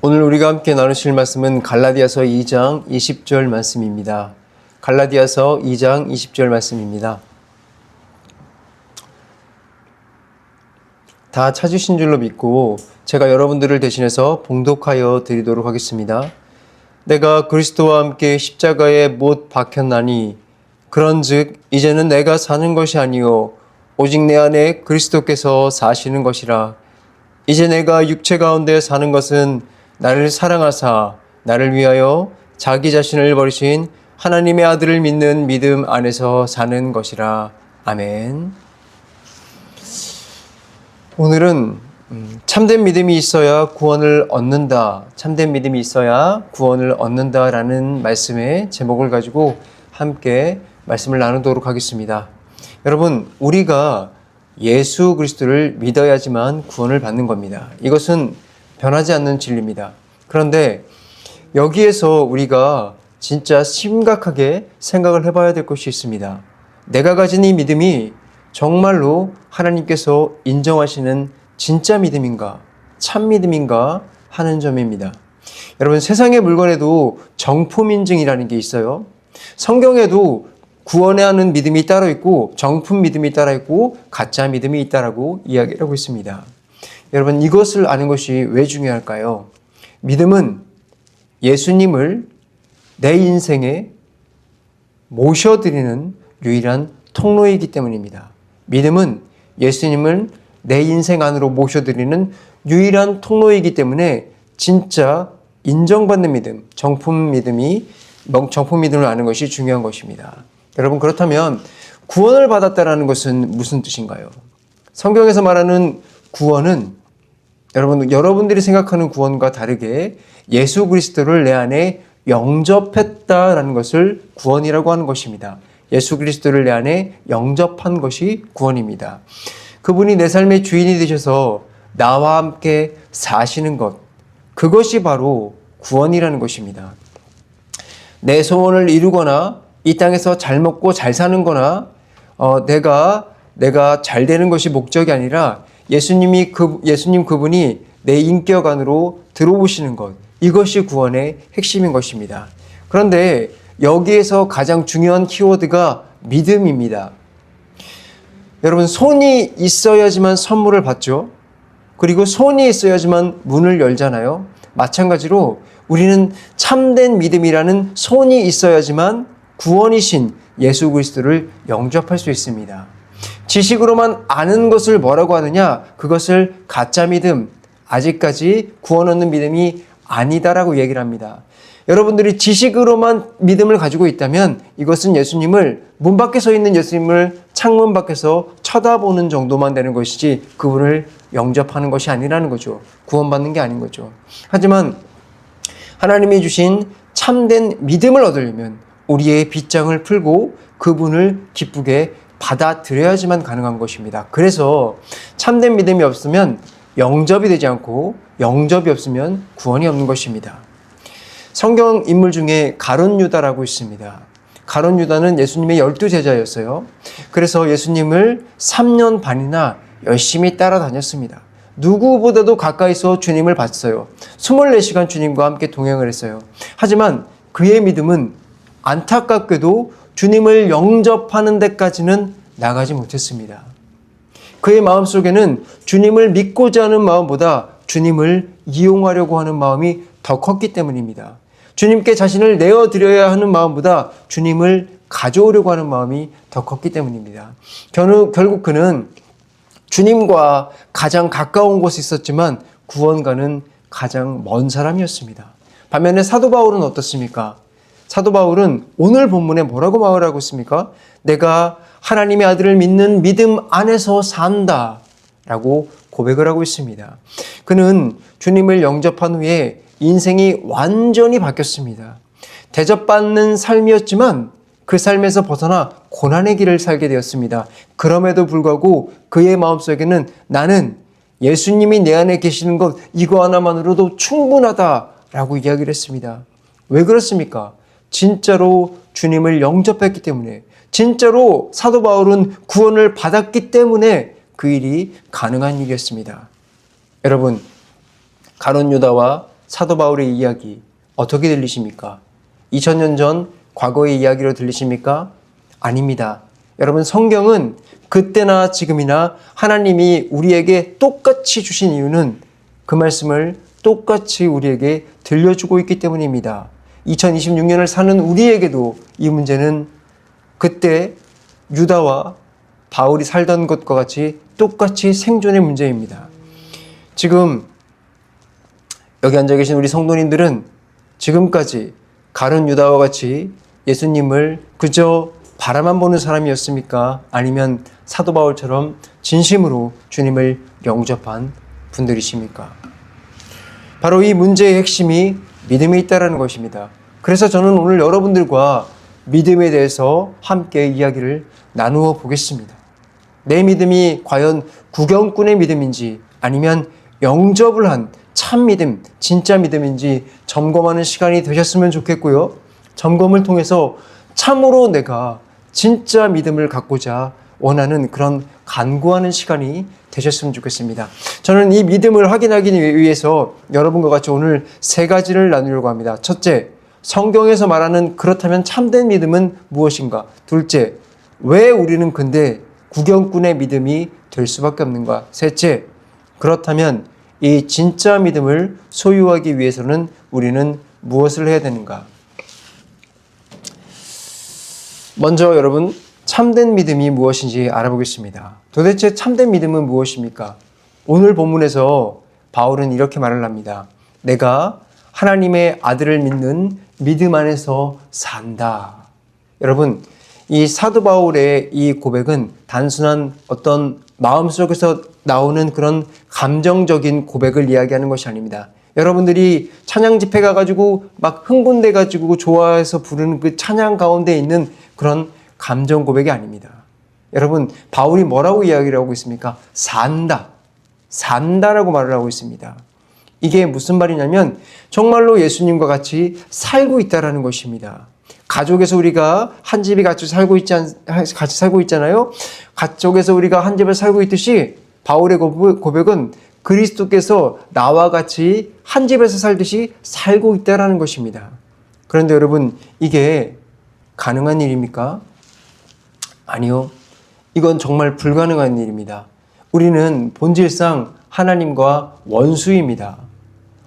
오늘 우리가 함께 나누실 말씀은 갈라디아서 2장 20절 말씀입니다. 갈라디아서 2장 20절 말씀입니다. 다 찾으신 줄로 믿고 제가 여러분들을 대신해서 봉독하여 드리도록 하겠습니다. 내가 그리스도와 함께 십자가에 못 박혔나니 그런즉 이제는 내가 사는 것이 아니요 오직 내 안에 그리스도께서 사시는 것이라. 이제 내가 육체 가운데 사는 것은 나를 사랑하사 나를 위하여 자기 자신을 버리신 하나님의 아들을 믿는 믿음 안에서 사는 것이라. 아멘. 오늘은 참된 믿음이 있어야 구원을 얻는다. 참된 믿음이 있어야 구원을 얻는다라는 말씀의 제목을 가지고 함께 말씀을 나누도록 하겠습니다. 여러분, 우리가 예수 그리스도를 믿어야지만 구원을 받는 겁니다. 이것은 변하지 않는 진리입니다. 그런데 여기에서 우리가 진짜 심각하게 생각을 해봐야 될 것이 있습니다. 내가 가진 이 믿음이 정말로 하나님께서 인정하시는 진짜 믿음인가, 참 믿음인가 하는 점입니다. 여러분, 세상의 물건에도 정품 인증이라는 게 있어요. 성경에도 구원에 하는 믿음이 따로 있고 정품 믿음이 따로 있고 가짜 믿음이 있다라고 이야기를 하고 있습니다. 여러분, 이것을 아는 것이 왜 중요할까요? 믿음은 예수님을 내 인생에 모셔드리는 유일한 통로이기 때문입니다. 믿음은 예수님을 내 인생 안으로 모셔드리는 유일한 통로이기 때문에 진짜 인정받는 믿음, 정품 믿음을 아는 것이 중요한 것입니다. 여러분, 그렇다면 구원을 받았다라는 것은 무슨 뜻인가요? 성경에서 말하는 구원은 여러분들이 생각하는 구원과 다르게 예수 그리스도를 내 안에 영접했다라는 것을 구원이라고 하는 것입니다. 예수 그리스도를 내 안에 영접한 것이 구원입니다. 그분이 내 삶의 주인이 되셔서 나와 함께 사시는 것, 그것이 바로 구원이라는 것입니다. 내 소원을 이루거나 이 땅에서 잘 먹고 잘 사는 거나 내가 잘 되는 것이 목적이 아니라 예수님 그분이 내 인격 안으로 들어오시는 것, 이것이 구원의 핵심인 것입니다. 그런데 여기에서 가장 중요한 키워드가 믿음입니다. 여러분, 손이 있어야지만 선물을 받죠. 그리고 손이 있어야지만 문을 열잖아요. 마찬가지로 우리는 참된 믿음이라는 손이 있어야지만 구원이신 예수 그리스도를 영접할 수 있습니다. 지식으로만 아는 것을 뭐라고 하느냐? 그것을 가짜 믿음, 아직까지 구원 얻는 믿음이 아니다라고 얘기를 합니다. 여러분들이 지식으로만 믿음을 가지고 있다면 이것은 예수님을, 문 밖에 서 있는 예수님을 창문 밖에서 쳐다보는 정도만 되는 것이지 그분을 영접하는 것이 아니라는 거죠. 구원받는 게 아닌 거죠. 하지만 하나님이 주신 참된 믿음을 얻으려면 우리의 빗장을 풀고 그분을 기쁘게 받아들여야지만 가능한 것입니다. 그래서 참된 믿음이 없으면 영접이 되지 않고 영접이 없으면 구원이 없는 것입니다. 성경 인물 중에 가룟 유다라고 있습니다. 가룟 유다는 예수님의 12제자였어요. 그래서 예수님을 3년 반이나 열심히 따라다녔습니다. 누구보다도 가까이서 주님을 봤어요. 24시간 주님과 함께 동행을 했어요. 하지만 그의 믿음은 안타깝게도 주님을 영접하는 데까지는 나가지 못했습니다. 그의 마음속에는 주님을 믿고자 하는 마음보다 주님을 이용하려고 하는 마음이 더 컸기 때문입니다. 주님께 자신을 내어드려야 하는 마음보다 주님을 가져오려고 하는 마음이 더 컸기 때문입니다. 결국 그는 주님과 가장 가까운 곳에 있었지만 구원과는 가장 먼 사람이었습니다. 반면에 사도 바울은 어떻습니까? 사도 바울은 오늘 본문에 뭐라고 말하고 있습니까? 내가 하나님의 아들을 믿는 믿음 안에서 산다 라고 고백을 하고 있습니다. 그는 주님을 영접한 후에 인생이 완전히 바뀌었습니다. 대접받는 삶이었지만 그 삶에서 벗어나 고난의 길을 살게 되었습니다. 그럼에도 불구하고 그의 마음속에는 나는 예수님이 내 안에 계시는 것, 이거 하나만으로도 충분하다라고 이야기를 했습니다. 왜 그렇습니까? 진짜로 주님을 영접했기 때문에, 진짜로 사도 바울은 구원을 받았기 때문에 그 일이 가능한 일이었습니다. 여러분, 가룟 유다와 사도 바울의 이야기 어떻게 들리십니까? 2000년 전 과거의 이야기로 들리십니까? 아닙니다. 여러분, 성경은 그때나 지금이나 하나님이 우리에게 똑같이 주신 이유는 그 말씀을 똑같이 우리에게 들려주고 있기 때문입니다. 2026년을 사는 우리에게도 이 문제는 그때 유다와 바울이 살던 것과 같이 똑같이 생존의 문제입니다. 지금 여기 앉아 계신 우리 성도님들은 지금까지 가룟 유다와 같이 예수님을 그저 바라만 보는 사람이었습니까? 아니면 사도 바울처럼 진심으로 주님을 영접한 분들이십니까? 바로 이 문제의 핵심이 믿음에 있다는 것입니다. 그래서 저는 오늘 여러분들과 믿음에 대해서 함께 이야기를 나누어 보겠습니다. 내 믿음이 과연 구경꾼의 믿음인지 아니면 영접을 한 참 믿음, 진짜 믿음인지 점검하는 시간이 되셨으면 좋겠고요. 점검을 통해서 참으로 내가 진짜 믿음을 갖고자 원하는 그런 간구하는 시간이 되셨으면 좋겠습니다. 저는 이 믿음을 확인하기 위해서 여러분과 같이 오늘 세 가지를 나누려고 합니다. 첫째, 성경에서 말하는 그렇다면 참된 믿음은 무엇인가? 둘째, 왜 우리는 근데 구경꾼의 믿음이 될 수밖에 없는가? 셋째, 그렇다면 이 진짜 믿음을 소유하기 위해서는 우리는 무엇을 해야 되는가? 먼저 여러분, 참된 믿음이 무엇인지 알아보겠습니다. 도대체 참된 믿음은 무엇입니까? 오늘 본문에서 바울은 이렇게 말을 합니다. 내가 하나님의 아들을 믿는 믿음 안에서 산다. 여러분, 이 사도 바울의 이 고백은 단순한 어떤 마음속에서 나오는 그런 감정적인 고백을 이야기하는 것이 아닙니다. 여러분들이 찬양 집회 가가지고 막 흥분돼가지고 좋아해서 부르는 그 찬양 가운데 있는 그런 감정 고백이 아닙니다. 여러분, 바울이 뭐라고 이야기를 하고 있습니까? 산다. 산다라고 말을 하고 있습니다. 이게 무슨 말이냐면 정말로 예수님과 같이 살고 있다라는 것입니다. 가족에서 우리가 한 집에 같이 살고 있잖아요. 가족에서 우리가 한 집에 살고 있듯이 바울의 고백은 그리스도께서 나와 같이 한 집에서 살듯이 살고 있다라는 것입니다. 그런데 여러분, 이게 가능한 일입니까? 아니요. 이건 정말 불가능한 일입니다. 우리는 본질상 하나님과 원수입니다.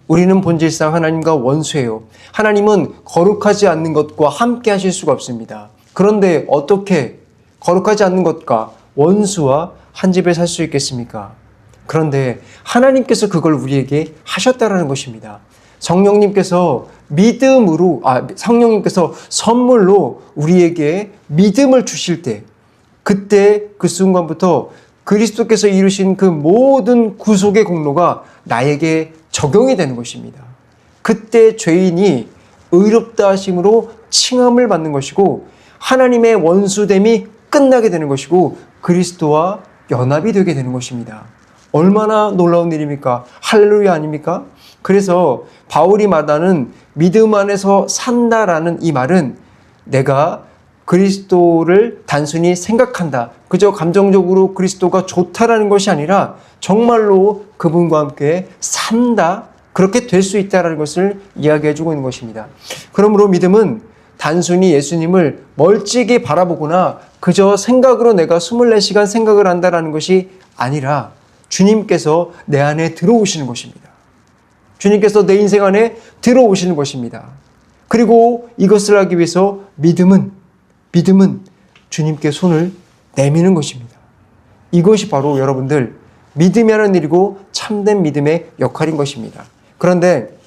우리는 본질상 하나님과 원수예요. 하나님은 거룩하지 않는 것과 함께 하실 수가 없습니다. 그런데 어떻게 거룩하지 않는 것과 원수와 한 집에 살 수 있겠습니까? 그런데 하나님께서 그걸 우리에게 하셨다라는 것입니다. 성령님께서 성령님께서 선물로 우리에게 믿음을 주실 때, 그때 그 순간부터 그리스도께서 이루신 그 모든 구속의 공로가 나에게 적용이 되는 것입니다. 그때 죄인이 의롭다 하심으로 칭함을 받는 것이고 하나님의 원수됨이 끝나게 되는 것이고 그리스도와 연합이 되게 되는 것입니다. 얼마나 놀라운 일입니까? 할렐루야 아닙니까? 그래서 바울이 말하는 믿음 안에서 산다라는 이 말은 내가 그리스도를 단순히 생각한다, 그저 감정적으로 그리스도가 좋다라는 것이 아니라 정말로 그분과 함께 산다, 그렇게 될 수 있다는 것을 이야기해주고 있는 것입니다. 그러므로 믿음은 단순히 예수님을 멀찍이 바라보거나 그저 생각으로 내가 24시간 생각을 한다는 것이 아니라 주님께서 내 안에 들어오시는 것입니다. 주님께서 내 인생 안에 들어오시는 것입니다. 그리고 이것을 하기 위해서 믿음은 주님께 손을 내미는 것입니다. 이것이 바로 여러분들 믿음이 하는 일이고 참된 믿음의 역할인 것입니다. 그런데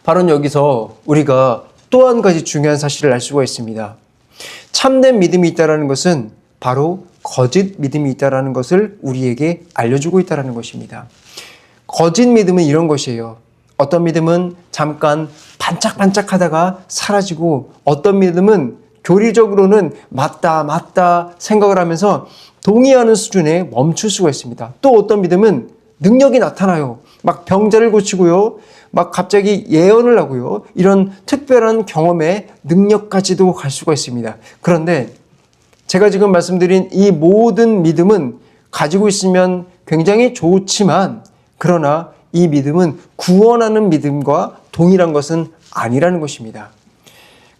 바로 여기서 우리가 또 한 가지 중요한 사실을 알 수가 있습니다. 참된 믿음이 있다는 것은 바로 거짓 믿음이 있다는 것을 우리에게 알려주고 있다는 것입니다. 거짓 믿음은 이런 것이에요. 어떤 믿음은 잠깐 반짝반짝하다가 사라지고 어떤 믿음은 교리적으로는 맞다 생각을 하면서 동의하는 수준에 멈출 수가 있습니다. 또 어떤 믿음은 능력이 나타나요. 막 병자를 고치고요. 막 갑자기 예언을 하고요. 이런 특별한 경험의 능력까지도 갈 수가 있습니다. 그런데 제가 지금 말씀드린 이 모든 믿음은 가지고 있으면 굉장히 좋지만 그러나 이 믿음은 구원하는 믿음과 동일한 것은 아니라는 것입니다.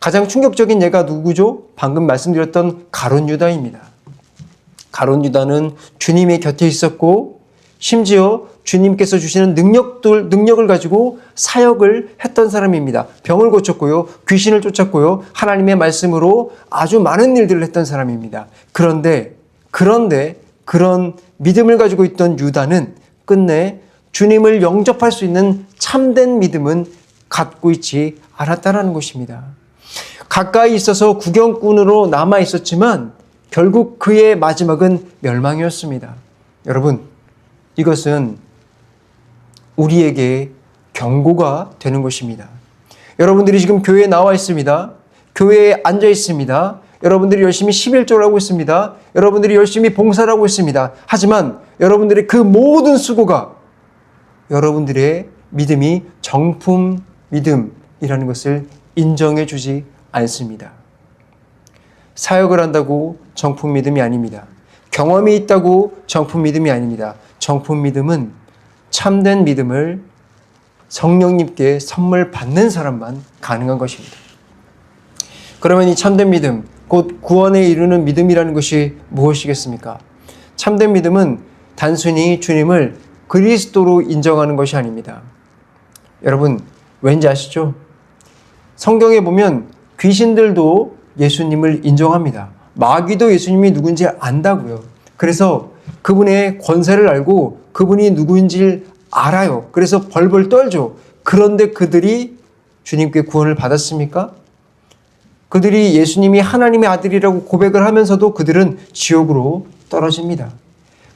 가장 충격적인 예가 누구죠? 방금 말씀드렸던 가룟 유다입니다. 가룟 유다는 주님의 곁에 있었고 심지어 주님께서 주시는 능력을 가지고 사역을 했던 사람입니다. 병을 고쳤고요. 귀신을 쫓았고요. 하나님의 말씀으로 아주 많은 일들을 했던 사람입니다. 그런데 그런 믿음을 가지고 있던 유다는 끝내 주님을 영접할 수 있는 참된 믿음은 갖고 있지 않았다는 것입니다. 가까이 있어서 구경꾼으로 남아 있었지만 결국 그의 마지막은 멸망이었습니다. 여러분, 이것은 우리에게 경고가 되는 것입니다. 여러분들이 지금 교회에 나와 있습니다. 교회에 앉아 있습니다. 여러분들이 열심히 11조를 하고 있습니다. 여러분들이 열심히 봉사를 하고 있습니다. 하지만 여러분들의 그 모든 수고가 여러분들의 믿음이 정품 믿음이라는 것을 인정해 주지 않습니다. 사역을 한다고 정품 믿음이 아닙니다. 경험이 있다고 정품 믿음이 아닙니다. 정품 믿음은 참된 믿음을 성령님께 선물 받는 사람만 가능한 것입니다. 그러면 이 참된 믿음, 곧 구원에 이르는 믿음이라는 것이 무엇이겠습니까? 참된 믿음은 단순히 주님을 그리스도로 인정하는 것이 아닙니다. 여러분, 왠지 아시죠? 성경에 보면 귀신들도 예수님을 인정합니다. 마귀도 예수님이 누군지 안다고요. 그래서 그분의 권세를 알고 그분이 누구인지 알아요. 그래서 벌벌 떨죠. 그런데 그들이 주님께 구원을 받았습니까? 그들이 예수님이 하나님의 아들이라고 고백을 하면서도 그들은 지옥으로 떨어집니다.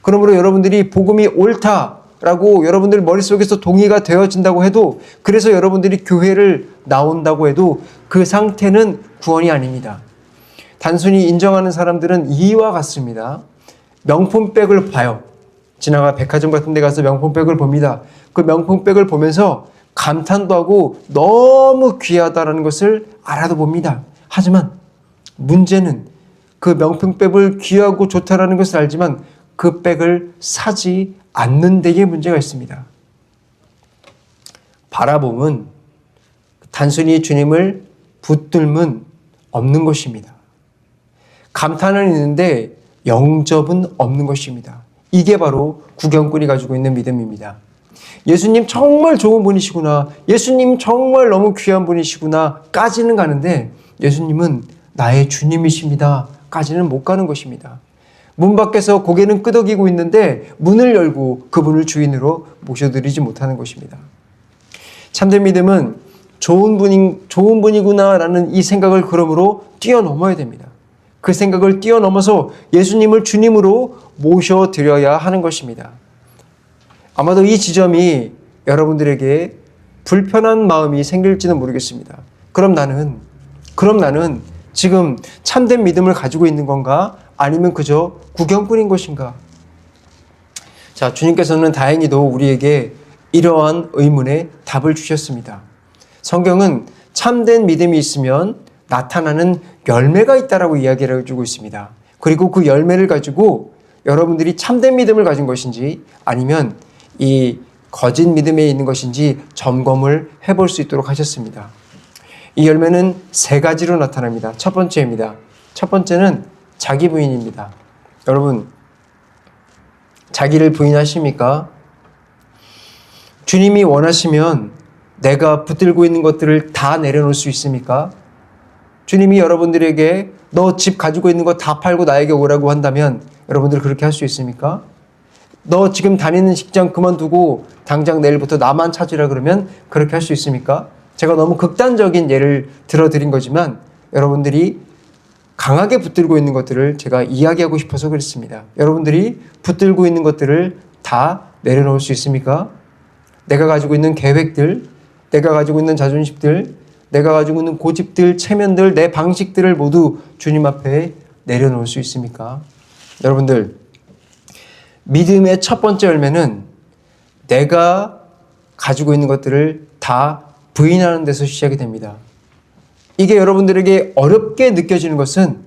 그러므로 여러분들이 복음이 옳다라고 여러분들 머릿속에서 동의가 되어진다고 해도, 그래서 여러분들이 교회를 나온다고 해도 그 상태는 구원이 아닙니다. 단순히 인정하는 사람들은 이와 같습니다. 명품백을 봐요. 지나가 백화점 같은 데 가서 명품백을 봅니다. 그 명품백을 보면서 감탄도 하고 너무 귀하다라는 것을 알아도 봅니다. 하지만 문제는 그 명품백을 귀하고 좋다라는 것을 알지만 그 백을 사지 않는 데에 문제가 있습니다. 바라봄은 단순히 주님을 붙들면 없는 것입니다. 감탄은 있는데 영접은 없는 것입니다. 이게 바로 구경꾼이 가지고 있는 믿음입니다. 예수님 정말 좋은 분이시구나, 예수님 정말 너무 귀한 분이시구나 까지는 가는데 예수님은 나의 주님이십니다 까지는 못 가는 것입니다. 문 밖에서 고개는 끄덕이고 있는데 문을 열고 그분을 주인으로 모셔드리지 못하는 것입니다. 참된 믿음은 좋은 분이구나라는 이 생각을 그러므로 뛰어넘어야 됩니다. 그 생각을 뛰어넘어서 예수님을 주님으로 모셔드려야 하는 것입니다. 아마도 이 지점이 여러분들에게 불편한 마음이 생길지는 모르겠습니다. 그럼 나는 지금 참된 믿음을 가지고 있는 건가? 아니면 그저 구경꾼인 것인가? 자, 주님께서는 다행히도 우리에게 이러한 의문에 답을 주셨습니다. 성경은 참된 믿음이 있으면 나타나는 열매가 있다라고 이야기를 해주고 있습니다. 그리고 그 열매를 가지고 여러분들이 참된 믿음을 가진 것인지 아니면 이 거짓 믿음에 있는 것인지 점검을 해볼 수 있도록 하셨습니다. 이 열매는 세 가지로 나타납니다. 첫 번째입니다. 첫 번째는 자기 부인입니다. 여러분, 자기를 부인하십니까? 주님이 원하시면 내가 붙들고 있는 것들을 다 내려놓을 수 있습니까? 주님이 여러분들에게 너 집 가지고 있는 거 다 팔고 나에게 오라고 한다면 여러분들 그렇게 할 수 있습니까? 너 지금 다니는 직장 그만두고 당장 내일부터 나만 찾으라 그러면 그렇게 할 수 있습니까? 제가 너무 극단적인 예를 들어드린 거지만 여러분들이 강하게 붙들고 있는 것들을 제가 이야기하고 싶어서 그랬습니다. 여러분들이 붙들고 있는 것들을 다 내려놓을 수 있습니까? 내가 가지고 있는 계획들, 내가 가지고 있는 자존심들, 내가 가지고 있는 고집들, 체면들, 내 방식들을 모두 주님 앞에 내려놓을 수 있습니까? 여러분들, 믿음의 첫 번째 열매는 내가 가지고 있는 것들을 다 부인하는 데서 시작이 됩니다. 이게 여러분들에게 어렵게 느껴지는 것은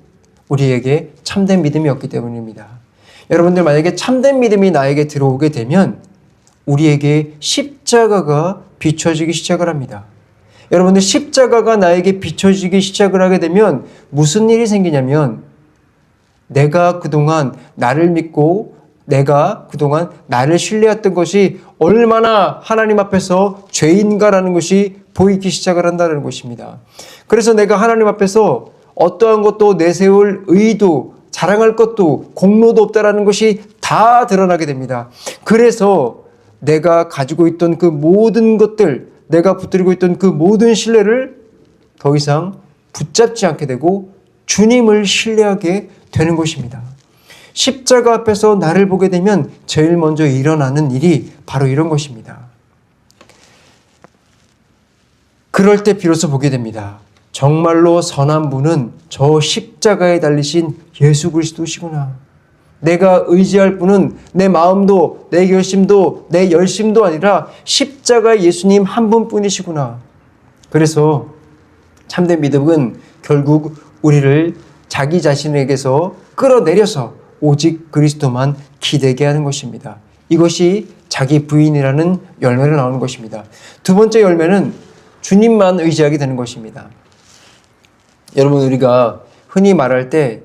우리에게 참된 믿음이 없기 때문입니다. 여러분들 만약에 참된 믿음이 나에게 들어오게 되면 우리에게 십자가가 비춰지기 시작을 합니다. 여러분들, 십자가가 나에게 비춰지기 시작을 하게 되면 무슨 일이 생기냐면, 내가 그동안 나를 믿고 내가 그동안 나를 신뢰했던 것이 얼마나 하나님 앞에서 죄인가라는 것이 보이기 시작을 한다는 것입니다. 그래서 내가 하나님 앞에서 어떠한 것도 내세울 의도, 자랑할 것도 공로도 없다라는 것이 다 드러나게 됩니다. 그래서 내가 가지고 있던 그 모든 것들, 내가 붙들고 있던 그 모든 신뢰를 더 이상 붙잡지 않게 되고 주님을 신뢰하게 되는 것입니다. 십자가 앞에서 나를 보게 되면 제일 먼저 일어나는 일이 바로 이런 것입니다. 그럴 때 비로소 보게 됩니다. 정말로 선한 분은 저 십자가에 달리신 예수 그리스도시구나. 내가 의지할 분은 내 마음도, 내 결심도, 내 열심도 아니라 십자가의 예수님 한 분뿐이시구나. 그래서 참된 믿음은 결국 우리를 자기 자신에게서 끌어내려서 오직 그리스도만 기대게 하는 것입니다. 이것이 자기 부인이라는 열매를 나오는 것입니다. 두 번째 열매는 주님만 의지하게 되는 것입니다. 여러분, 우리가 흔히 말할 때,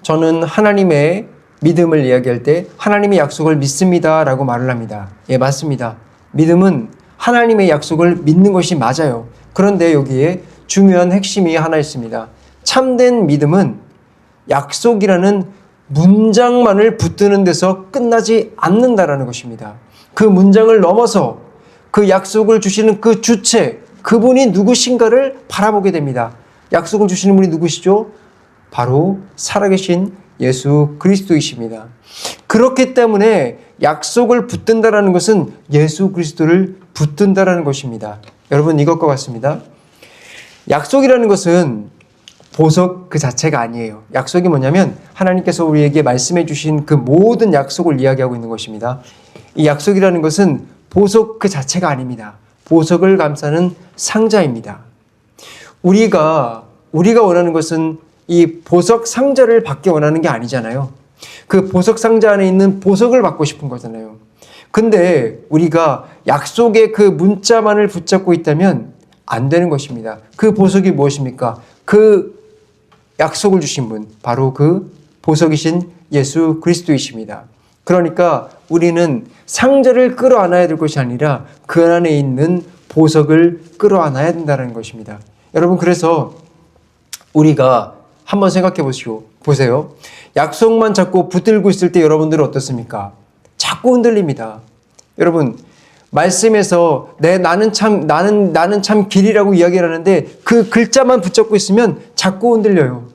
저는 하나님의 믿음을 이야기할 때 하나님의 약속을 믿습니다 라고 말을 합니다. 예, 맞습니다. 믿음은 하나님의 약속을 믿는 것이 맞아요. 그런데 여기에 중요한 핵심이 하나 있습니다. 참된 믿음은 약속이라는 문장만을 붙드는 데서 끝나지 않는다라는 것입니다. 그 문장을 넘어서 그 약속을 주시는 그 주체, 그분이 누구신가를 바라보게 됩니다. 약속을 주시는 분이 누구시죠? 바로 살아계신 예수 그리스도이십니다. 그렇기 때문에 약속을 붙든다라는 것은 예수 그리스도를 붙든다라는 것입니다. 여러분, 이것과 같습니다. 약속이라는 것은 보석 그 자체가 아니에요. 약속이 뭐냐면 하나님께서 우리에게 말씀해 주신 그 모든 약속을 이야기하고 있는 것입니다. 이 약속이라는 것은 보석 그 자체가 아닙니다. 보석을 감싸는 상자입니다. 우리가 원하는 것은 이 보석 상자를 받기 원하는 게 아니잖아요. 그 보석 상자 안에 있는 보석을 받고 싶은 거잖아요. 근데 우리가 약속의 그 문자만을 붙잡고 있다면 안 되는 것입니다. 그 보석이 무엇입니까? 그 약속을 주신 분, 바로 그 보석이신 예수 그리스도이십니다. 그러니까 우리는 상자를 끌어안아야 될 것이 아니라 그 안에 있는 보석을 끌어안아야 된다는 것입니다. 여러분, 그래서 우리가 한번 생각해 보세요. 약속만 잡고 붙들고 있을 때 여러분들은 어떻습니까? 자꾸 흔들립니다. 여러분, 말씀에서 나는 참 길이라고 이야기를 하는데 그 글자만 붙잡고 있으면 자꾸 흔들려요.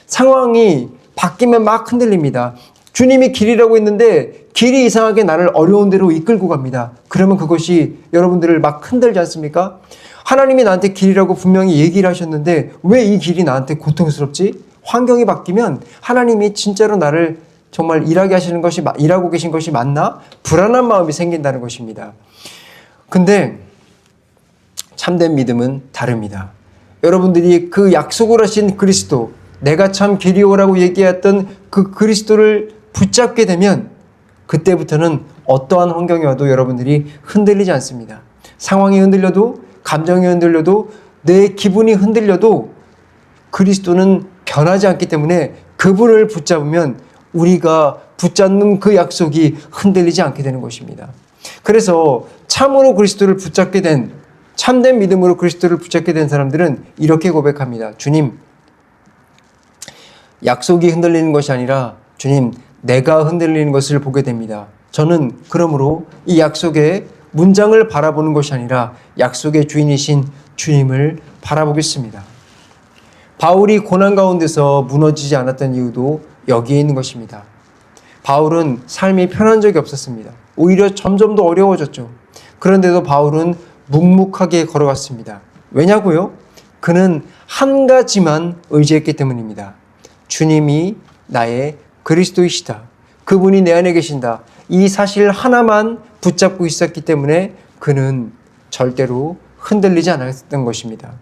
상황이 바뀌면 막 흔들립니다. 주님이 길이라고 했는데 길이 이상하게 나를 어려운 데로 이끌고 갑니다. 그러면 그것이 여러분들을 막 흔들지 않습니까? 하나님이 나한테 길이라고 분명히 얘기를 하셨는데 왜 이 길이 나한테 고통스럽지? 환경이 바뀌면 하나님이 진짜로 나를 정말 일하고 계신 것이 맞나? 불안한 마음이 생긴다는 것입니다. 근데 참된 믿음은 다릅니다. 여러분들이 그 약속을 하신 그리스도, 내가 참 길이오라고 얘기했던 그 그리스도를 붙잡게 되면 그때부터는 어떠한 환경이 와도 여러분들이 흔들리지 않습니다. 상황이 흔들려도, 감정이 흔들려도, 내 기분이 흔들려도 그리스도는 변하지 않기 때문에 그분을 붙잡으면 우리가 붙잡는 그 약속이 흔들리지 않게 되는 것입니다. 그래서 참으로 그리스도를 붙잡게 된, 참된 믿음으로 그리스도를 붙잡게 된 사람들은 이렇게 고백합니다. 주님, 약속이 흔들리는 것이 아니라 주님, 내가 흔들리는 것을 보게 됩니다. 저는 그러므로 이 약속의 문장을 바라보는 것이 아니라 약속의 주인이신 주님을 바라보겠습니다. 바울이 고난 가운데서 무너지지 않았던 이유도 여기에 있는 것입니다. 바울은 삶이 편한 적이 없었습니다. 오히려 점점 더 어려워졌죠. 그런데도 바울은 묵묵하게 걸어갔습니다. 왜냐고요? 그는 한 가지만 의지했기 때문입니다. 주님이 나의 그리스도이시다. 그분이 내 안에 계신다. 이 사실 하나만 붙잡고 있었기 때문에 그는 절대로 흔들리지 않았던 것입니다.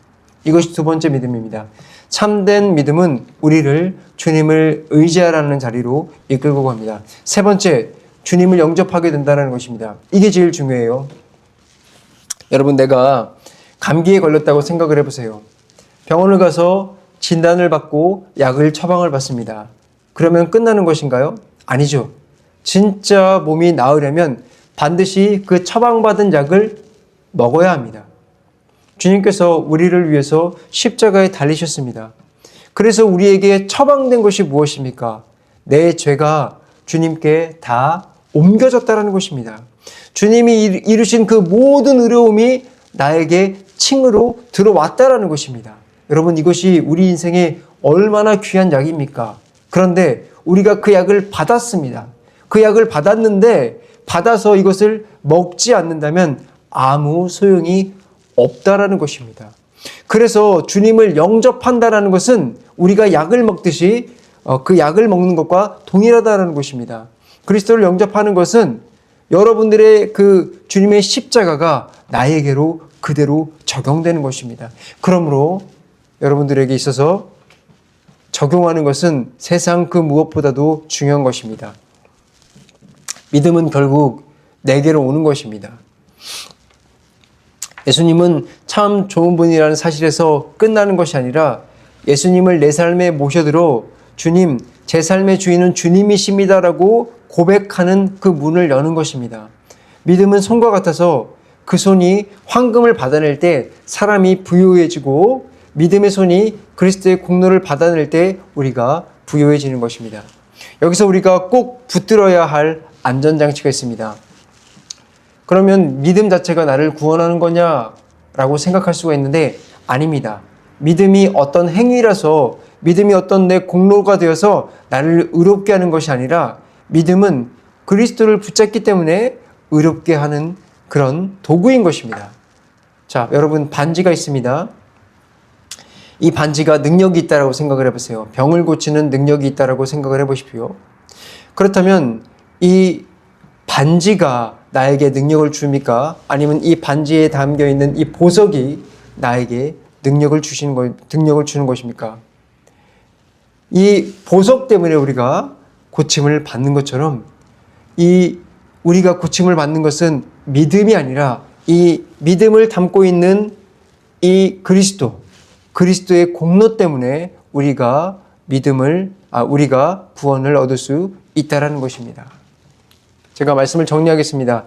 이것이 두 번째 믿음입니다. 참된 믿음은 우리를 주님을 의지하라는 자리로 이끌고 갑니다. 세 번째, 주님을 영접하게 된다는 것입니다. 이게 제일 중요해요. 여러분, 내가 감기에 걸렸다고 생각을 해보세요. 병원을 가서 진단을 받고 약을 처방을 받습니다. 그러면 끝나는 것인가요? 아니죠. 진짜 몸이 나으려면 반드시 그 처방받은 약을 먹어야 합니다. 주님께서 우리를 위해서 십자가에 달리셨습니다. 그래서 우리에게 처방된 것이 무엇입니까? 내 죄가 주님께 다 옮겨졌다는 것입니다. 주님이 이루신 그 모든 의로움이 나에게 칭으로 들어왔다라는 것입니다. 여러분, 이것이 우리 인생에 얼마나 귀한 약입니까? 그런데 우리가 그 약을 받았습니다. 그 약을 받았는데 받아서 이것을 먹지 않는다면 아무 소용이 없다라는 것입니다. 그래서 주님을 영접한다라는 것은 우리가 약을 먹듯이 그 약을 먹는 것과 동일하다라는 것입니다. 그리스도를 영접하는 것은 여러분들의 그 주님의 십자가가 나에게로 그대로 적용되는 것입니다. 그러므로 여러분들에게 있어서 적용하는 것은 세상 그 무엇보다도 중요한 것입니다. 믿음은 결국 내게로 오는 것입니다. 예수님은 참 좋은 분이라는 사실에서 끝나는 것이 아니라 예수님을 내 삶에 모셔들어 주님, 제 삶의 주인은 주님이십니다라고 고백하는 그 문을 여는 것입니다. 믿음은 손과 같아서 그 손이 황금을 받아낼 때 사람이 부유해지고 믿음의 손이 그리스도의 공로를 받아낼 때 우리가 부유해지는 것입니다. 여기서 우리가 꼭 붙들어야 할 안전장치가 있습니다. 그러면 믿음 자체가 나를 구원하는 거냐라고 생각할 수가 있는데 아닙니다. 믿음이 어떤 행위라서 믿음이 어떤 내 공로가 되어서 나를 의롭게 하는 것이 아니라 믿음은 그리스도를 붙잡기 때문에 의롭게 하는 그런 도구인 것입니다. 자, 여러분, 반지가 있습니다. 이 반지가 능력이 있다라고 생각을 해보세요. 병을 고치는 능력이 있다라고 생각을 해보십시오. 그렇다면 이 반지가 나에게 능력을 줍니까? 아니면 이 반지에 담겨 있는 이 보석이 나에게 능력을 주는 것입니까? 이 보석 때문에 우리가 고침을 받는 것처럼 우리가 고침을 받는 것은 믿음이 아니라 이 믿음을 담고 있는 이 그리스도의 공로 때문에 우리가 구원을 얻을 수 있다라는 것입니다. 제가 말씀을 정리하겠습니다.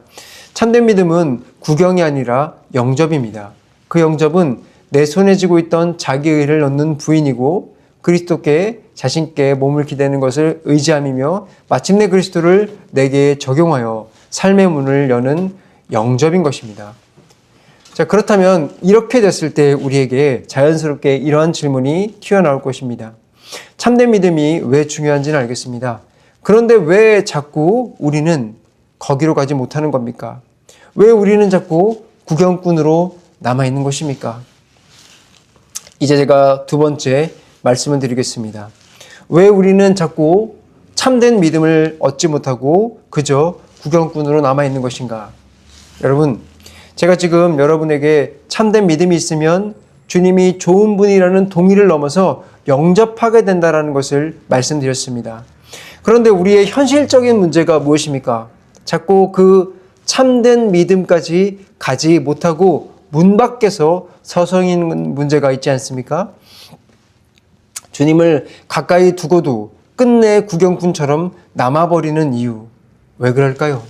참된 믿음은 구경이 아니라 영접입니다. 그 영접은 내 손에 쥐고 있던 자기의를 넣는 부인이고 그리스도께 자신께 몸을 기대는 것을 의지함이며 마침내 그리스도를 내게 적용하여 삶의 문을 여는 영접인 것입니다. 자, 그렇다면 이렇게 됐을 때 우리에게 자연스럽게 이러한 질문이 튀어나올 것입니다. 참된 믿음이 왜 중요한지는 알겠습니다. 그런데 왜 자꾸 우리는 거기로 가지 못하는 겁니까? 왜 우리는 자꾸 구경꾼으로 남아있는 것입니까? 이제 제가 두 번째 말씀을 드리겠습니다. 왜 우리는 자꾸 참된 믿음을 얻지 못하고 그저 구경꾼으로 남아있는 것인가? 여러분, 제가 지금 여러분에게 참된 믿음이 있으면 주님이 좋은 분이라는 동의를 넘어서 영접하게 된다는 것을 말씀드렸습니다. 그런데 우리의 현실적인 문제가 무엇입니까? 자꾸 그 참된 믿음까지 가지 못하고 문 밖에서 서서 있는 문제가 있지 않습니까? 주님을 가까이 두고도 끝내 구경꾼처럼 남아버리는 이유, 왜 그럴까요?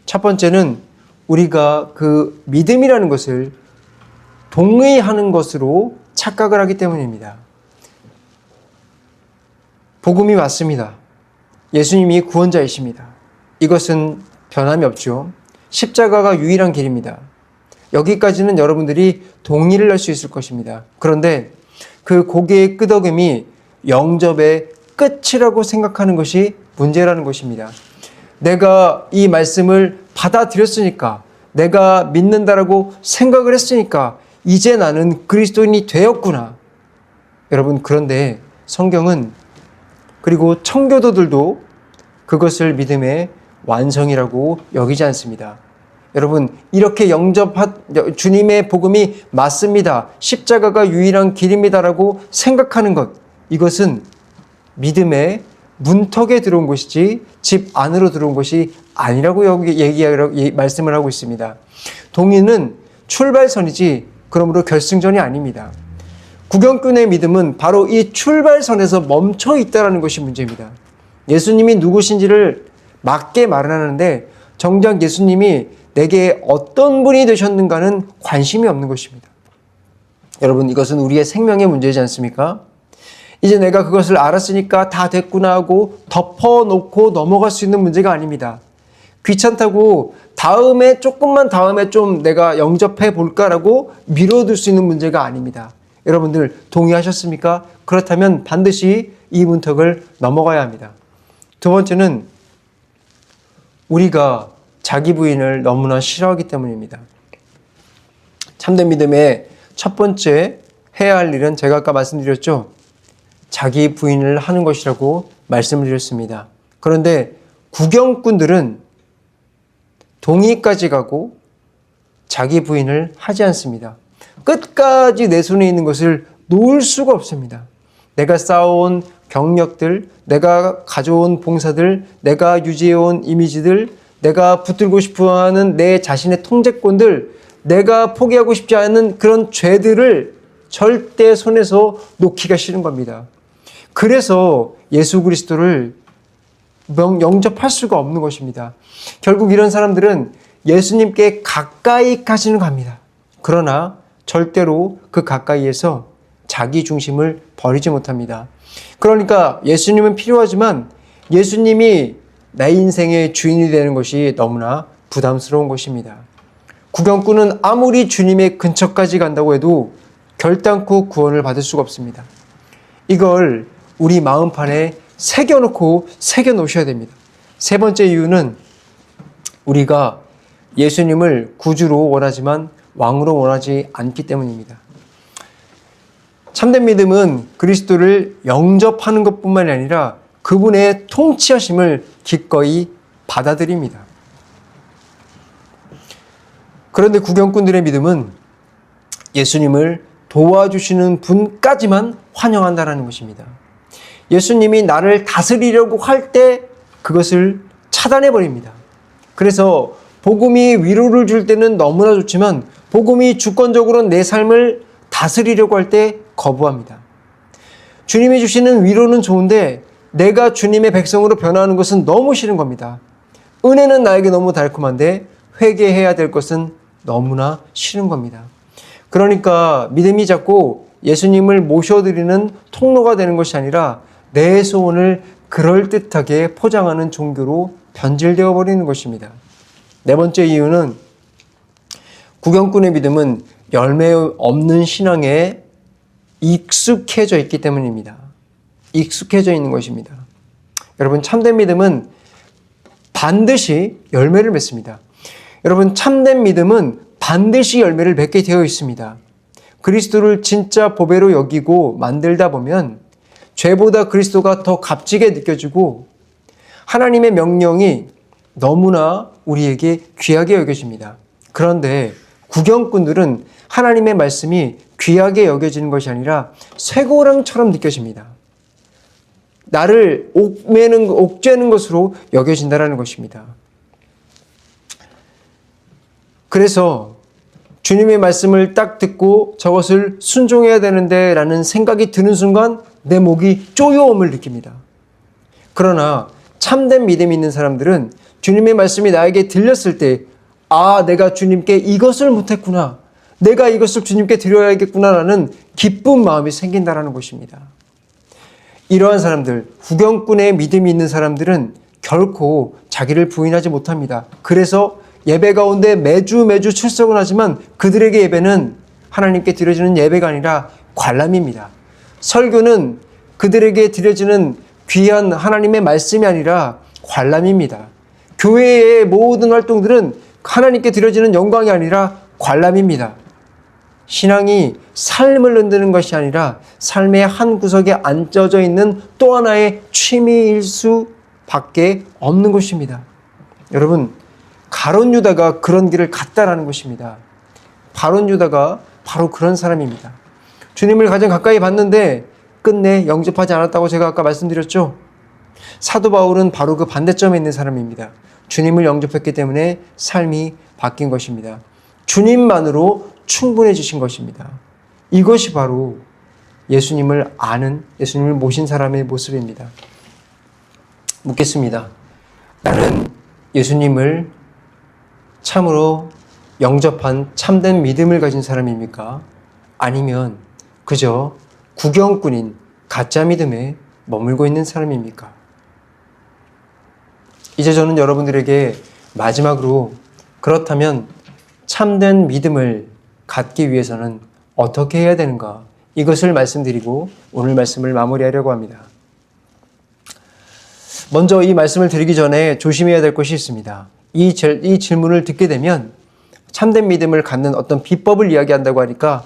첫 번째는 우리가 그 믿음이라는 것을 동의하는 것으로 착각을 하기 때문입니다. 복음이 맞습니다. 예수님이 구원자이십니다. 이것은 변함이 없죠. 십자가가 유일한 길입니다. 여기까지는 여러분들이 동의를 할 수 있을 것입니다. 그런데 그 고개의 끄덕임이 영접의 끝이라고 생각하는 것이 문제라는 것입니다. 내가 이 말씀을 받아들였으니까, 내가 믿는다라고 생각을 했으니까 이제 나는 그리스도인이 되었구나. 여러분, 그런데 성경은, 그리고 청교도들도 그것을 믿음의 완성이라고 여기지 않습니다. 여러분, 이렇게 주님의 복음이 맞습니다, 십자가가 유일한 길입니다라고 생각하는 것, 이것은 믿음의 문턱에 들어온 것이지 집 안으로 들어온 것이 아니라고 여기 말씀을 하고 있습니다. 동의는 출발선이지 그러므로 결승전이 아닙니다. 구경꾼의 믿음은 바로 이 출발선에서 멈춰 있다는 것이 문제입니다. 예수님이 누구신지를 맞게 말은 하는데 정작 예수님이 내게 어떤 분이 되셨는가는 관심이 없는 것입니다. 여러분, 이것은 우리의 생명의 문제이지 않습니까? 이제 내가 그것을 알았으니까 다 됐구나 하고 덮어놓고 넘어갈 수 있는 문제가 아닙니다. 귀찮다고 조금만 다음에 좀 내가 영접해 볼까라고 미뤄둘 수 있는 문제가 아닙니다. 여러분들 동의하셨습니까? 그렇다면 반드시 이 문턱을 넘어가야 합니다. 두 번째는 우리가 자기 부인을 너무나 싫어하기 때문입니다. 참된 믿음의 첫 번째 해야 할 일은 제가 아까 말씀드렸죠. 자기 부인을 하는 것이라고 말씀을 드렸습니다. 그런데 구경꾼들은 동의까지 가고 자기 부인을 하지 않습니다. 끝까지 내 손에 있는 것을 놓을 수가 없습니다. 내가 쌓아온 경력들, 내가 가져온 봉사들, 내가 유지해온 이미지들, 내가 붙들고 싶어하는 내 자신의 통제권들, 내가 포기하고 싶지 않은 그런 죄들을 절대 손에서 놓기가 싫은 겁니다. 그래서 예수 그리스도를 영접할 수가 없는 것입니다. 결국 이런 사람들은 예수님께 가까이 가시는 겁니다. 그러나 절대로 그 가까이에서 자기 중심을 버리지 못합니다. 그러니까 예수님은 필요하지만 예수님이 내 인생의 주인이 되는 것이 너무나 부담스러운 것입니다. 구경꾼은 아무리 주님의 근처까지 간다고 해도 결단코 구원을 받을 수가 없습니다. 이걸 우리 마음판에 새겨놓으셔야 됩니다. 세 번째 이유는 우리가 예수님을 구주로 원하지만 왕으로 원하지 않기 때문입니다. 참된 믿음은 그리스도를 영접하는 것뿐만이 아니라 그분의 통치하심을 기꺼이 받아들입니다. 그런데 구경꾼들의 믿음은 예수님을 도와주시는 분까지만 환영한다는 것입니다. 예수님이 나를 다스리려고 할 때 그것을 차단해버립니다. 그래서 복음이 위로를 줄 때는 너무나 좋지만 복음이 주권적으로 내 삶을 다스리려고 할 때 거부합니다. 주님이 주시는 위로는 좋은데 내가 주님의 백성으로 변화하는 것은 너무 싫은 겁니다. 은혜는 나에게 너무 달콤한데 회개해야 될 것은 너무나 싫은 겁니다. 그러니까 믿음이 자꾸 예수님을 모셔드리는 통로가 되는 것이 아니라 내 소원을 그럴듯하게 포장하는 종교로 변질되어 버리는 것입니다. 네 번째 이유는 구경꾼의 믿음은 열매 없는 신앙에 익숙해져 있기 때문입니다. 익숙해져 있는 것입니다. 여러분, 참된 믿음은 반드시 열매를 맺습니다. 여러분, 참된 믿음은 반드시 열매를 맺게 되어 있습니다. 그리스도를 진짜 보배로 여기고 만들다 보면 죄보다 그리스도가 더 값지게 느껴지고 하나님의 명령이 너무나 우리에게 귀하게 여겨집니다. 그런데 구경꾼들은 하나님의 말씀이 귀하게 여겨지는 것이 아니라 쇠고랑처럼 느껴집니다. 나를 옥죄는 것으로 여겨진다는 것입니다. 그래서 주님의 말씀을 딱 듣고 저것을 순종해야 되는데 라는 생각이 드는 순간 내 목이 쪼여옴을 느낍니다. 그러나 참된 믿음이 있는 사람들은 주님의 말씀이 나에게 들렸을 때 내가 주님께 이것을 못했구나. 내가 이것을 주님께 드려야겠구나라는 기쁜 마음이 생긴다는 것입니다. 이러한 사람들, 구경꾼의 믿음이 있는 사람들은 결코 자기를 부인하지 못합니다. 그래서 예배 가운데 매주 출석은 하지만 그들에게 예배는 하나님께 드려지는 예배가 아니라 관람입니다. 설교는 그들에게 드려지는 귀한 하나님의 말씀이 아니라 관람입니다. 교회의 모든 활동들은 하나님께 드려지는 영광이 아니라 관람입니다. 신앙이 삶을 흔드는 것이 아니라 삶의 한 구석에 앉혀져 있는 또 하나의 취미일 수밖에 없는 것입니다. 여러분, 가룟 유다가 그런 길을 갔다라는 것입니다. 가룟 유다가 바로 그런 사람입니다. 주님을 가장 가까이 봤는데 끝내 영접하지 않았다고 제가 아까 말씀드렸죠. 사도 바울은 바로 그 반대점에 있는 사람입니다. 주님을 영접했기 때문에 삶이 바뀐 것입니다. 주님만으로 충분해지신 것입니다. 이것이 바로 예수님을 아는, 예수님을 모신 사람의 모습입니다. 묻겠습니다. 나는 예수님을 참으로 영접한 참된 믿음을 가진 사람입니까? 아니면 그저 구경꾼인 가짜 믿음에 머물고 있는 사람입니까? 이제 저는 여러분들에게 마지막으로 그렇다면 참된 믿음을 갖기 위해서는 어떻게 해야 되는가? 이것을 말씀드리고 오늘 말씀을 마무리하려고 합니다. 먼저 이 말씀을 드리기 전에 조심해야 될 것이 있습니다. 이 질문을 듣게 되면 참된 믿음을 갖는 어떤 비법을 이야기한다고 하니까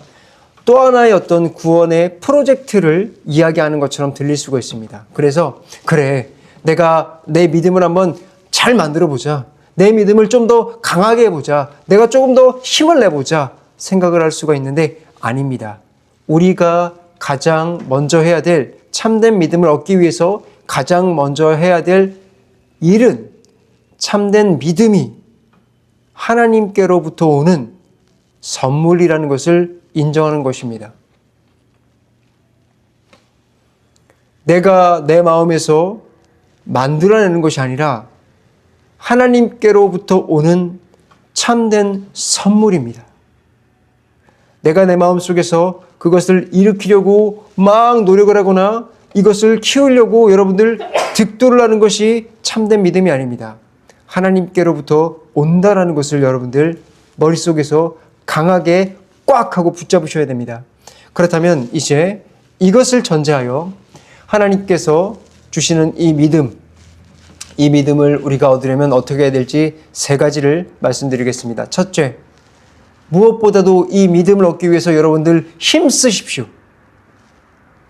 또 하나의 어떤 구원의 프로젝트를 이야기하는 것처럼 들릴 수가 있습니다. 그래서 그래, 내가 내 믿음을 한번 잘 만들어 보자. 내 믿음을 좀 더 강하게 해보자. 내가 조금 더 힘을 내보자 생각을 할 수가 있는데 아닙니다. 우리가 가장 먼저 해야 될 참된 믿음을 얻기 위해서 가장 먼저 해야 될 일은 참된 믿음이 하나님께로부터 오는 선물이라는 것을 인정하는 것입니다. 내가 내 마음에서 만들어내는 것이 아니라 하나님께로부터 오는 참된 선물입니다. 내가 내 마음속에서 그것을 일으키려고 막 노력을 하거나 이것을 키우려고 여러분들 득도를 하는 것이 참된 믿음이 아닙니다. 하나님께로부터 온다라는 것을 여러분들 머릿속에서 강하게 꽉 하고 붙잡으셔야 됩니다. 그렇다면 이제 이것을 전제하여 하나님께서 주시는 이 믿음을 우리가 얻으려면 어떻게 해야 될지 세 가지를 말씀드리겠습니다. 첫째, 무엇보다도 이 믿음을 얻기 위해서 여러분들 힘쓰십시오.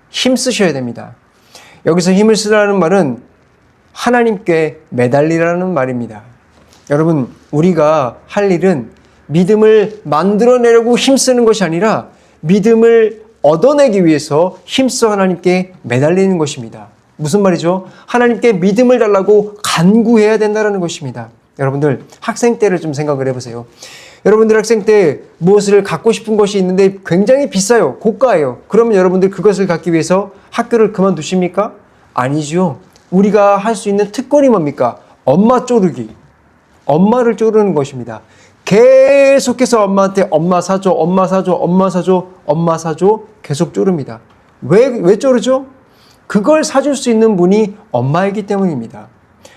힘쓰셔야 됩니다. 여기서 힘을 쓰라는 말은 하나님께 매달리라는 말입니다. 여러분, 우리가 할 일은 믿음을 만들어내려고 힘쓰는 것이 아니라 믿음을 얻어내기 위해서 힘써 하나님께 매달리는 것입니다. 무슨 말이죠? 하나님께 믿음을 달라고 간구해야 된다는 것입니다. 여러분들 학생 때를 좀 생각을 해보세요. 여러분들 학생 때 무엇을 갖고 싶은 것이 있는데 굉장히 비싸요. 고가예요. 그러면 여러분들 그것을 갖기 위해서 학교를 그만두십니까? 아니죠. 우리가 할 수 있는 특권이 뭡니까? 엄마 쪼르기. 엄마를 쪼르는 것입니다. 계속해서 엄마한테 엄마 사줘, 엄마 사줘, 엄마 사줘, 엄마 사줘 계속 쪼릅니다. 왜 쪼르죠? 그걸 사줄 수 있는 분이 엄마이기 때문입니다.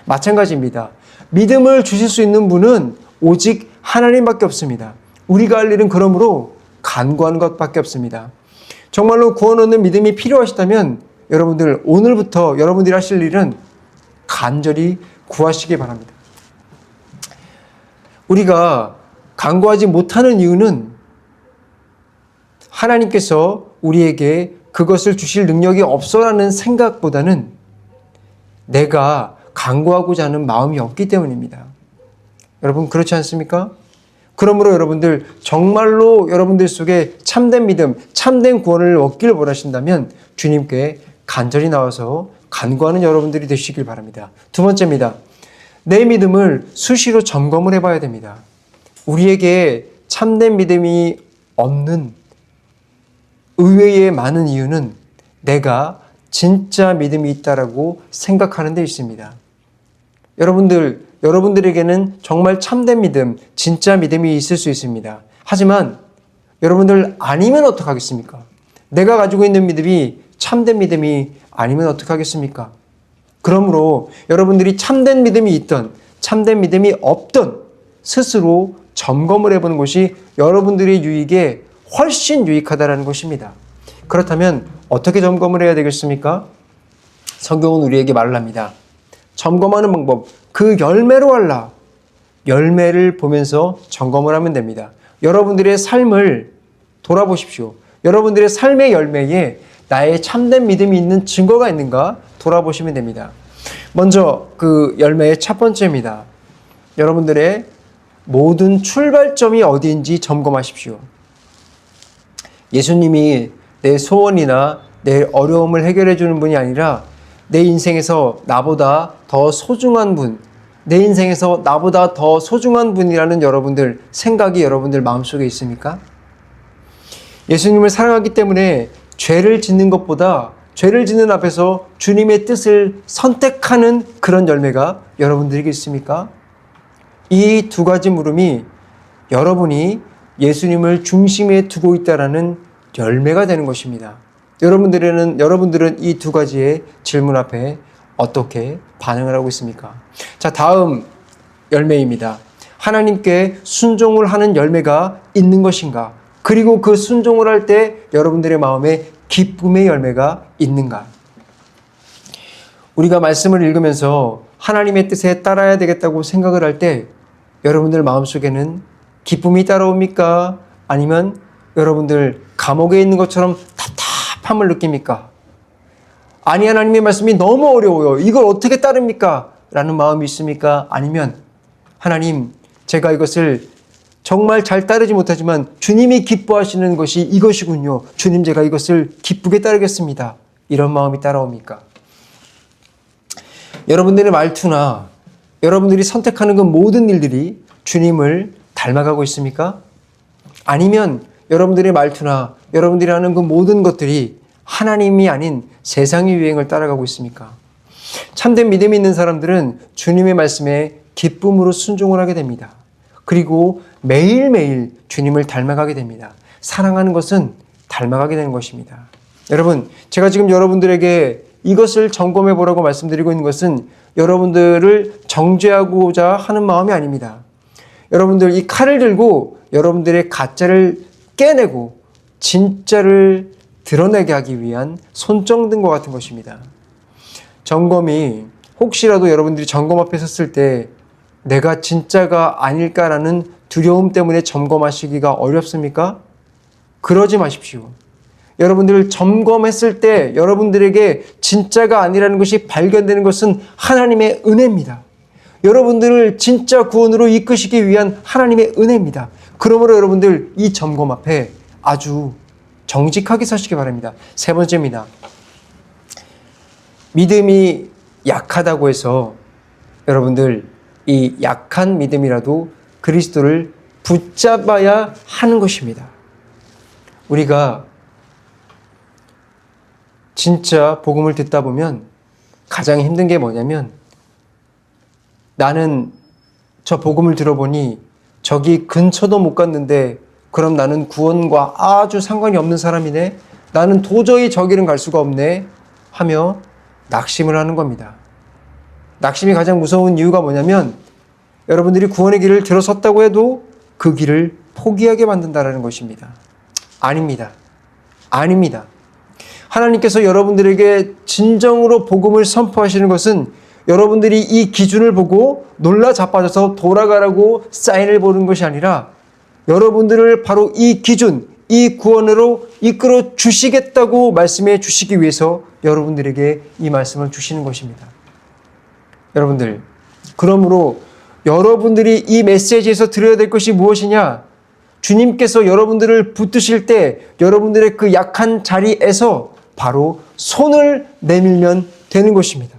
마찬가지입니다. 믿음을 주실 수 있는 분은 오직 하나님밖에 없습니다. 우리가 할 일은 그러므로 간구하는 것밖에 없습니다. 정말로 구원 얻는 믿음이 필요하시다면 여러분들 오늘부터 여러분들이 하실 일은 간절히 구하시기 바랍니다. 우리가 간구하지 못하는 이유는 하나님께서 우리에게 그것을 주실 능력이 없어라는 생각보다는 내가 간구하고자 하는 마음이 없기 때문입니다. 여러분 그렇지 않습니까? 그러므로 여러분들 정말로 여러분들 속에 참된 믿음, 참된 구원을 얻기를 원하신다면 주님께 간절히 나와서 간구하는 여러분들이 되시길 바랍니다. 두 번째입니다. 내 믿음을 수시로 점검을 해봐야 됩니다. 우리에게 참된 믿음이 없는 의외의 많은 이유는 내가 진짜 믿음이 있다라고 생각하는 데 있습니다. 여러분들에게는 정말 참된 믿음, 진짜 믿음이 있을 수 있습니다. 하지만 여러분들 아니면 어떡하겠습니까? 내가 가지고 있는 믿음이 참된 믿음이 아니면 어떡하겠습니까? 그러므로 여러분들이 참된 믿음이 있던 참된 믿음이 없던 스스로 점검을 해보는 것이 여러분들의 유익에 훨씬 유익하다는 것입니다. 그렇다면 어떻게 점검을 해야 되겠습니까? 성경은 우리에게 말을 합니다. 점검하는 방법, 그 열매로 하라. 열매를 보면서 점검을 하면 됩니다. 여러분들의 삶을 돌아보십시오. 여러분들의 삶의 열매에 나의 참된 믿음이 있는 증거가 있는가 돌아보시면 됩니다. 먼저 그 열매의 첫 번째입니다. 여러분들의 모든 출발점이 어디인지 점검하십시오. 예수님이 내 소원이나 내 어려움을 해결해 주는 분이 아니라 내 인생에서 나보다 더 소중한 분, 내 인생에서 나보다 더 소중한 분이라는 여러분들 생각이 여러분들 마음속에 있습니까? 예수님을 사랑하기 때문에 죄를 짓는 것보다 죄를 짓는 앞에서 주님의 뜻을 선택하는 그런 열매가 여러분들에게 있습니까? 이 두 가지 물음이 여러분이 예수님을 중심에 두고 있다라는 열매가 되는 것입니다. 여러분들은 이 두 가지의 질문 앞에 어떻게 반응을 하고 있습니까? 자, 다음 열매입니다. 하나님께 순종을 하는 열매가 있는 것인가? 그리고 그 순종을 할 때 여러분들의 마음에 기쁨의 열매가 있는가? 우리가 말씀을 읽으면서 하나님의 뜻에 따라야 되겠다고 생각을 할 때 여러분들 마음속에는 기쁨이 따라옵니까? 아니면 여러분들 감옥에 있는 것처럼 답답함을 느낍니까? 아니, 하나님의 말씀이 너무 어려워요. 이걸 어떻게 따릅니까? 라는 마음이 있습니까? 아니면 하나님, 제가 이것을 정말 잘 따르지 못하지만 주님이 기뻐하시는 것이 이것이군요. 주님, 제가 이것을 기쁘게 따르겠습니다. 이런 마음이 따라옵니까? 여러분들의 말투나 여러분들이 선택하는 그 모든 일들이 주님을 닮아가고 있습니까? 아니면 여러분들의 말투나 여러분들이 하는 그 모든 것들이 하나님이 아닌 세상의 유행을 따라가고 있습니까? 참된 믿음이 있는 사람들은 주님의 말씀에 기쁨으로 순종을 하게 됩니다. 그리고 매일매일 주님을 닮아가게 됩니다. 사랑하는 것은 닮아가게 되는 것입니다. 여러분, 제가 지금 여러분들에게 이것을 점검해 보라고 말씀드리고 있는 것은 여러분들을 정죄하고자 하는 마음이 아닙니다. 여러분들 이 칼을 들고 여러분들의 가짜를 깨내고 진짜를 드러내게 하기 위한 손정등과 같은 것입니다. 점검이 혹시라도 여러분들이 점검 앞에 섰을 때 내가 진짜가 아닐까라는 두려움 때문에 점검하시기가 어렵습니까? 그러지 마십시오. 여러분들을 점검했을 때 여러분들에게 진짜가 아니라는 것이 발견되는 것은 하나님의 은혜입니다. 여러분들을 진짜 구원으로 이끄시기 위한 하나님의 은혜입니다. 그러므로 여러분들 이 점검 앞에 아주 정직하게 서시기 바랍니다. 세 번째입니다. 믿음이 약하다고 해서 여러분들 이 약한 믿음이라도 그리스도를 붙잡아야 하는 것입니다. 우리가 진짜 복음을 듣다 보면 가장 힘든 게 뭐냐면 나는 저 복음을 들어보니 저기 근처도 못 갔는데 그럼 나는 구원과 아주 상관이 없는 사람이네. 나는 도저히 저기는 갈 수가 없네 하며 낙심을 하는 겁니다. 낙심이 가장 무서운 이유가 뭐냐면 여러분들이 구원의 길을 들어섰다고 해도 그 길을 포기하게 만든다는 것입니다. 아닙니다. 아닙니다. 하나님께서 여러분들에게 진정으로 복음을 선포하시는 것은 여러분들이 이 기준을 보고 놀라 자빠져서 돌아가라고 사인을 보는 것이 아니라 여러분들을 바로 이 기준, 이 구원으로 이끌어 주시겠다고 말씀해 주시기 위해서 여러분들에게 이 말씀을 주시는 것입니다. 여러분들, 그러므로 여러분들이 이 메시지에서 들어야 될 것이 무엇이냐? 주님께서 여러분들을 붙드실 때 여러분들의 그 약한 자리에서 바로 손을 내밀면 되는 것입니다.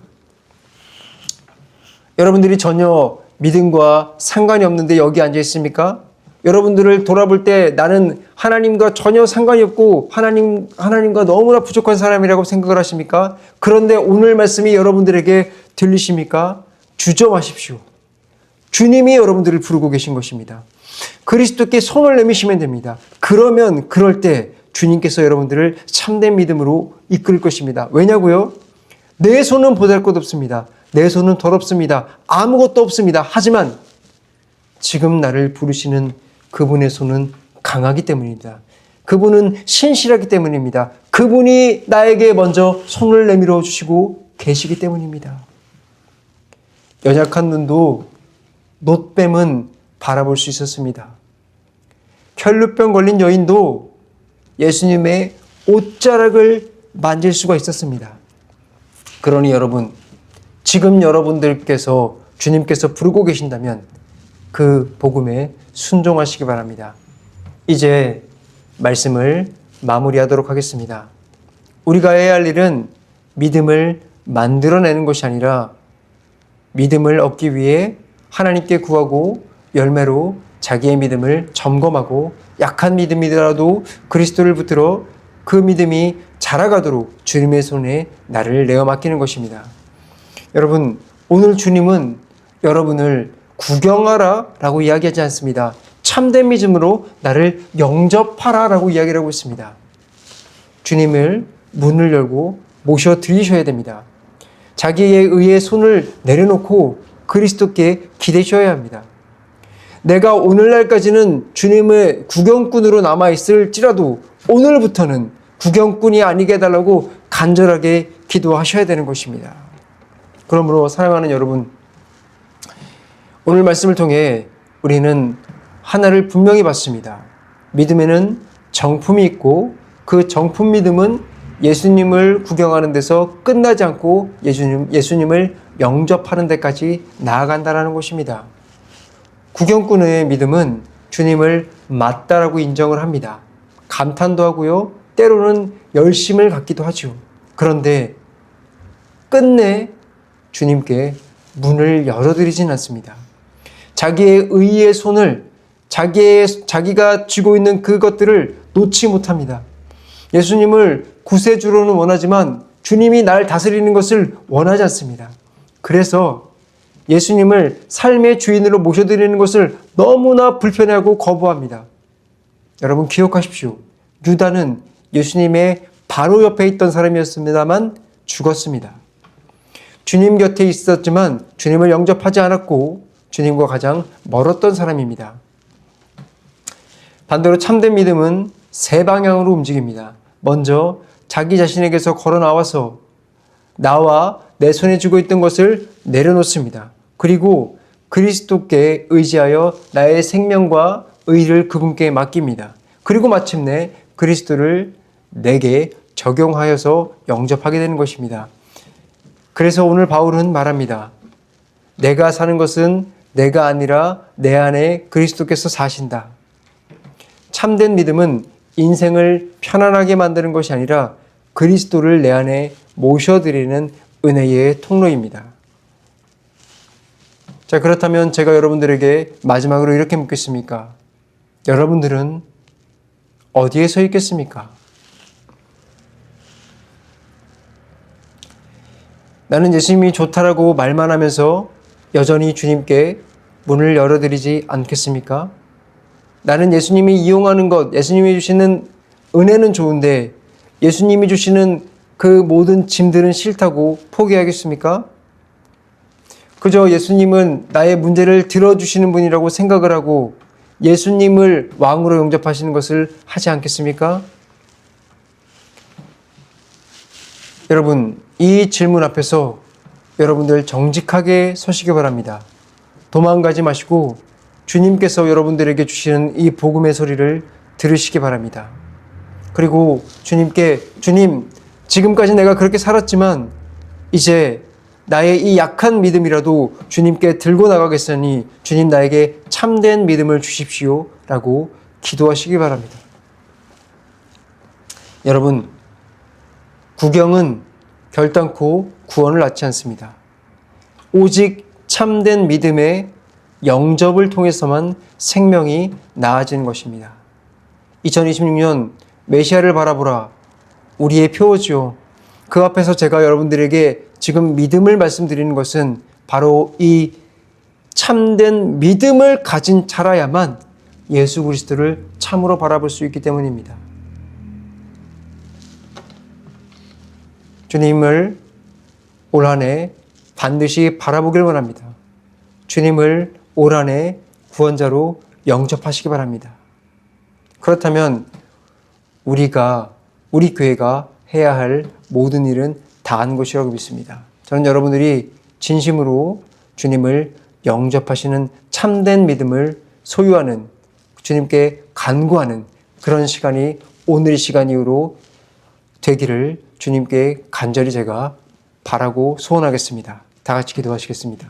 여러분들이 전혀 믿음과 상관이 없는데 여기 앉아 있습니까? 여러분들을 돌아볼 때 나는 하나님과 전혀 상관이 없고 하나님과 너무나 부족한 사람이라고 생각을 하십니까? 그런데 오늘 말씀이 여러분들에게 들리십니까? 주저마십시오. 주님이 여러분들을 부르고 계신 것입니다. 그리스도께 손을 내미시면 됩니다. 그럴 때 주님께서 여러분들을 참된 믿음으로 이끌 것입니다. 왜냐고요? 내 손은 보잘것없습니다. 내 손은 더럽습니다. 아무것도 없습니다. 하지만 지금 나를 부르시는 그분의 손은 강하기 때문입니다. 그분은 신실하기 때문입니다. 그분이 나에게 먼저 손을 내밀어 주시고 계시기 때문입니다. 연약한 눈도 놋뱀은 바라볼 수 있었습니다. 혈루병 걸린 여인도 예수님의 옷자락을 만질 수가 있었습니다. 그러니 여러분, 지금 여러분들께서 주님께서 부르고 계신다면 그 복음에 순종하시기 바랍니다. 이제 말씀을 마무리하도록 하겠습니다. 우리가 해야 할 일은 믿음을 만들어내는 것이 아니라 믿음을 얻기 위해 하나님께 구하고 열매로 자기의 믿음을 점검하고 약한 믿음이더라도 그리스도를 붙들어 그 믿음이 자라가도록 주님의 손에 나를 내어 맡기는 것입니다. 여러분, 오늘 주님은 여러분을 구경하라 라고 이야기하지 않습니다. 참된 믿음으로 나를 영접하라 라고 이야기를 하고 있습니다. 주님을 문을 열고 모셔드리셔야 됩니다. 자기의 의에 손을 내려놓고 그리스도께 기대셔야 합니다. 내가 오늘날까지는 주님의 구경꾼으로 남아있을지라도 오늘부터는 구경꾼이 아니게 해달라고 간절하게 기도하셔야 되는 것입니다. 그러므로 사랑하는 여러분, 오늘 말씀을 통해 우리는 하나를 분명히 봤습니다. 믿음에는 정품이 있고 그 정품 믿음은 예수님을 구경하는 데서 끝나지 않고 예수님을 영접하는 데까지 나아간다는 것입니다. 구경꾼의 믿음은 주님을 맞다라고 인정을 합니다. 감탄도 하고요. 때로는 열심을 갖기도 하죠. 그런데 끝내 주님께 문을 열어드리진 않습니다. 자기의 의의 손을 자기가 쥐고 있는 그것들을 놓지 못합니다. 예수님을 구세주로는 원하지만 주님이 날 다스리는 것을 원하지 않습니다. 그래서 예수님을 삶의 주인으로 모셔드리는 것을 너무나 불편해하고 거부합니다. 여러분 기억하십시오. 유다는 예수님의 바로 옆에 있던 사람이었습니다만 죽었습니다. 주님 곁에 있었지만 주님을 영접하지 않았고 주님과 가장 멀었던 사람입니다. 반대로 참된 믿음은 세 방향으로 움직입니다. 먼저 자기 자신에게서 걸어 나와서 나와 내 손에 쥐고 있던 것을 내려놓습니다. 그리고 그리스도께 의지하여 나의 생명과 의를 그분께 맡깁니다. 그리고 마침내 그리스도를 내게 적용하여서 영접하게 되는 것입니다. 그래서 오늘 바울은 말합니다. 내가 사는 것은 내가 아니라 내 안에 그리스도께서 사신다. 참된 믿음은 인생을 편안하게 만드는 것이 아니라 그리스도를 내 안에 모셔드리는 은혜의 통로입니다. 자, 그렇다면 제가 여러분들에게 마지막으로 이렇게 묻겠습니까? 여러분들은 어디에 서 있겠습니까? 나는 예수님이 좋다라고 말만 하면서 여전히 주님께 문을 열어드리지 않겠습니까? 나는 예수님이 이용하는 것, 예수님이 주시는 은혜는 좋은데 예수님이 주시는 그 모든 짐들은 싫다고 포기하겠습니까? 그저 예수님은 나의 문제를 들어주시는 분이라고 생각을 하고 예수님을 왕으로 영접하시는 것을 하지 않겠습니까? 여러분, 이 질문 앞에서 여러분들 정직하게 서시기 바랍니다. 도망가지 마시고 주님께서 여러분들에게 주시는 이 복음의 소리를 들으시기 바랍니다. 그리고 주님께, 주님, 지금까지 내가 그렇게 살았지만 이제 나의 이 약한 믿음이라도 주님께 들고 나가겠으니 주님 나에게 참된 믿음을 주십시오 라고 기도하시기 바랍니다. 여러분, 구경은 결단코 구원을 낳지 않습니다. 오직 참된 믿음의 영접을 통해서만 생명이 나아지는 것입니다. 2026년 메시아를 바라보라, 우리의 표어지요. 그 앞에서 제가 여러분들에게 지금 믿음을 말씀드리는 것은 바로 이 참된 믿음을 가진 자라야만 예수 그리스도를 참으로 바라볼 수 있기 때문입니다. 주님을 올 한 해 반드시 바라보길 원합니다. 주님을 올 한 해 구원자로 영접하시기 바랍니다. 그렇다면 우리 교회가 해야 할 모든 일은 다 한 것이라고 믿습니다. 저는 여러분들이 진심으로 주님을 영접하시는 참된 믿음을 소유하는, 주님께 간구하는 그런 시간이 오늘 이 시간 이후로 되기를 주님께 간절히 제가 바라고 소원하겠습니다. 다 같이 기도하시겠습니다.